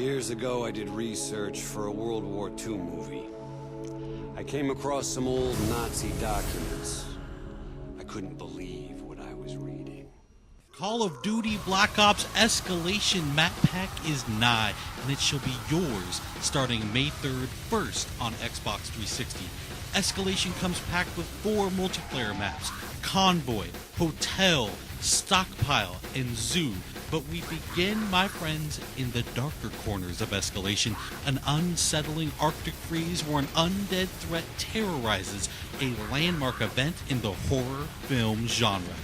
Years ago, I did research for a World War II movie. I came across some old Nazi documents. I couldn't believe what I was reading. Call of Duty Black Ops Escalation map pack is nigh, and it shall be yours starting May 3rd, first on Xbox 360. Escalation comes packed with 4 multiplayer maps: Convoy, Hotel, Stockpile, and Zoo. But we begin, my friends, in the darker corners of Escalation, an unsettling Arctic freeze where an undead threat terrorizes a landmark event in the horror film genre.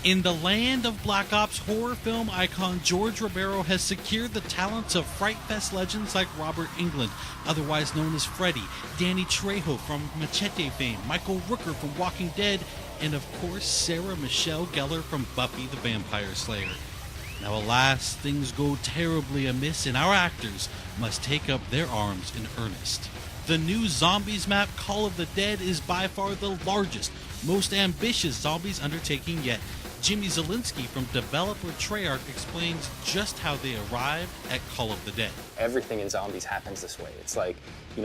In the land of Black Ops, horror film icon George Romero has secured the talents of Fright Fest legends like Robert Englund, otherwise known as Freddy, Danny Trejo from Machete fame, Michael Rooker from Walking Dead, and of course Sarah Michelle Gellar from Buffy the Vampire Slayer. Now alas, things go terribly amiss and our actors must take up their arms in earnest. The new Zombies map, Call of the Dead, is by far the largest, most ambitious Zombies undertaking yet. Jimmy Zielinski from developer Treyarch explains just how they arrived at Call of the Dead. Everything in Zombies happens this way. It's like,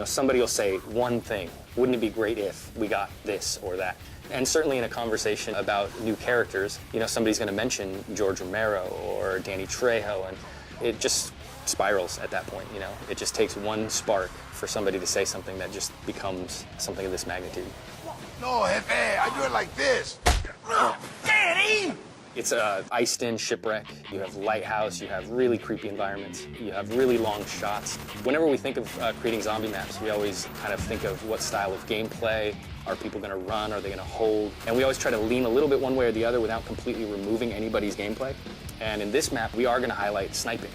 somebody will say one thing. Wouldn't it be great if we got this or that? And certainly in a conversation about new characters, somebody's going to mention George Romero or Danny Trejo, and it just spirals at that point, It just takes one spark for somebody to say something that just becomes something of this magnitude. No, Jefe, I do it like this. Daddy! It's a iced-in shipwreck. You have lighthouse, you have really creepy environments, you have really long shots. Whenever we think of creating zombie maps, we always kind of think of what style of gameplay. Are people going to run? Are they going to hold? And we always try to lean a little bit one way or the other without completely removing anybody's gameplay. And in this map, we are going to highlight sniping.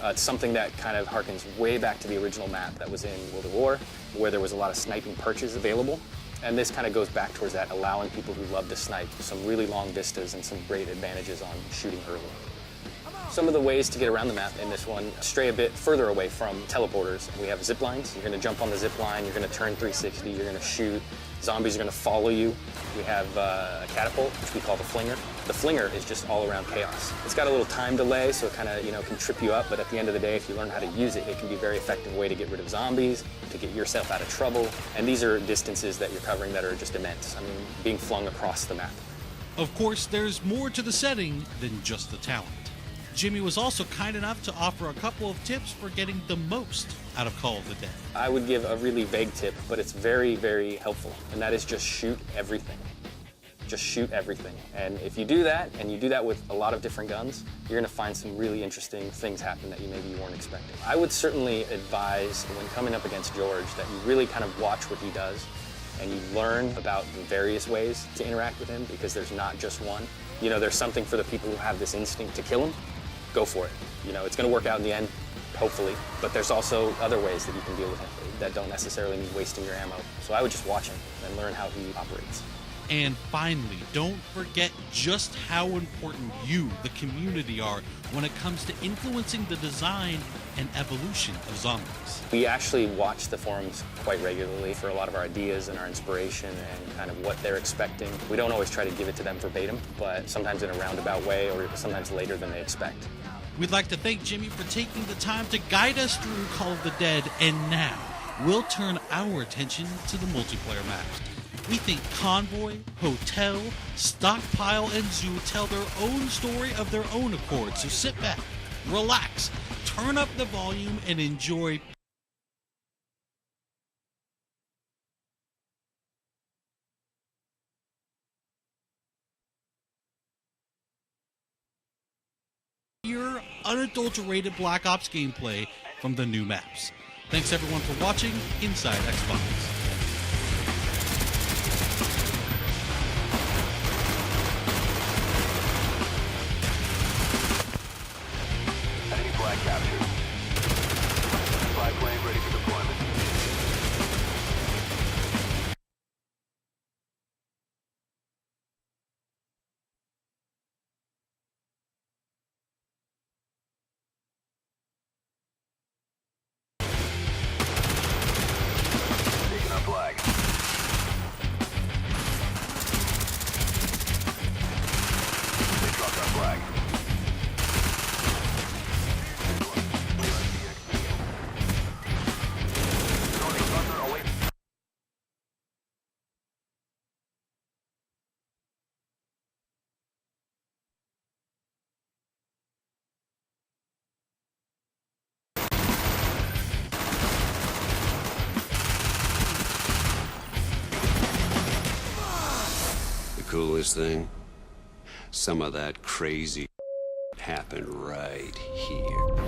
It's something that kind of harkens way back to the original map that was in World at War, where there was a lot of sniping perches available. And this kind of goes back towards that, allowing people who love to snipe some really long vistas and some great advantages on shooting early. Some of the ways to get around the map in this one stray a bit further away from teleporters. We have zip lines. You're going to jump on the zip line, you're going to turn 360, you're going to shoot. Zombies are going to follow you. We have a catapult, which we call the flinger. The flinger is just all around chaos. It's got a little time delay, so it kind of, can trip you up, but at the end of the day, if you learn how to use it, it can be a very effective way to get rid of zombies, to get yourself out of trouble. And these are distances that you're covering that are just immense. I mean, being flung across the map. Of course, there's more to the setting than just the talent. Jimmy was also kind enough to offer a couple of tips for getting the most out of Call of the Dead. I would give a really vague tip, but it's very, very helpful, and that is just shoot everything. Just shoot everything. And if you do that, and you do that with a lot of different guns, you're gonna find some really interesting things happen that you maybe weren't expecting. I would certainly advise, when coming up against George, that you really kind of watch what he does, and you learn about the various ways to interact with him, because there's not just one. There's something for the people who have this instinct to kill him. Go for it. It's going to work out in the end, hopefully, but there's also other ways that you can deal with him that don't necessarily mean wasting your ammo. So I would just watch him and learn how he operates. And finally, don't forget just how important you, the community, are when it comes to influencing the design and evolution of zombies. We actually watch the forums quite regularly for a lot of our ideas and our inspiration and kind of what they're expecting. We don't always try to give it to them verbatim, but sometimes in a roundabout way or sometimes later than they expect. We'd like to thank Jimmy for taking the time to guide us through Call of the Dead, and now we'll turn our attention to the multiplayer maps. We think Convoy, Hotel, Stockpile, and Zoo tell their own story of their own accord, so sit back, relax, turn up the volume, and enjoy pure, unadulterated Black Ops gameplay from the new maps. Thanks everyone for watching Inside Xbox. Flag captured. Flag plane ready for deployment. Taking our flag. They dropped our flag. coolest thing? Some of that crazy happened right here.